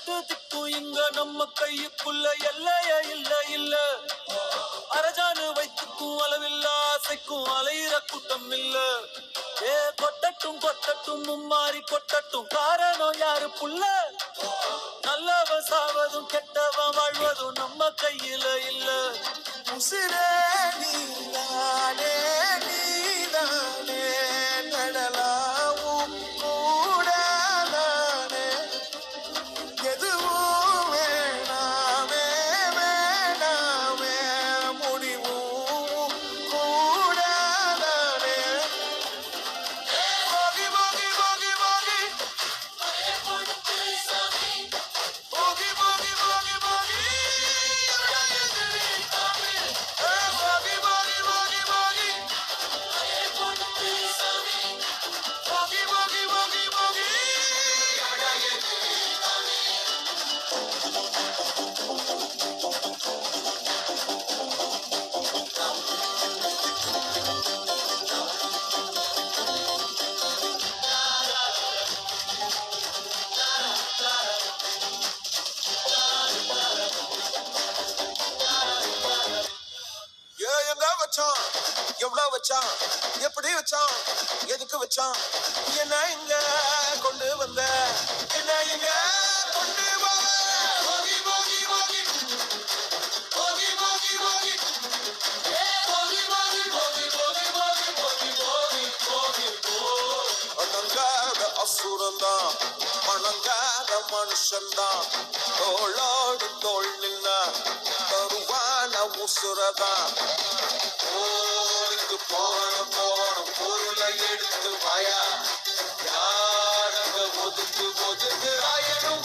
எட்டு திக்கும் இங்க நம்ம கையுக்குள்ள எல்லைய இல்ல இல்ல. அரஜானு வைத்துக்கும் அளவில்ல, ஆசைக்கும் அலையிற கூட்டம் இல்ல. ஏ கொட்டட்டும் கொட்டட்டும் மும்மாறி கொட்டட்டும், காரணம் யாரு புள்ள? நல்லவன் சாவதும் கெட்டவன் வாழ்வதும் நம்ம கையில இல்ல. உசிரே நீதானே நீதானே நடலாவும் கூடாதானே, எதுவும் வேணாமே வேணாமே முடிவும் கூடாதானே. போகி போகி போகி போகி போகி போகி போகி போகி வச்சான், எவ்வளவு வச்சான், எப்படி வச்சான், எதுக்கு வச்சான், என்ன இங்க கொண்டு வந்த, என்ன இங்க கொண்டு வந்த. போகி போகி போகி போகி போகி போகி போகி போகி போகி போகி போகி போகி போகி போகி போகி. அணங்காத அசுரந்தான், வணங்காத மனுஷன்தான், தோளோடு தோள் நின்ன தருவான உசுரதான். போகணும் போகணும் பொருளை எடுத்து வாயா, யாரங்க ஒதுக்கு ஒதுக்கு ஆயனும்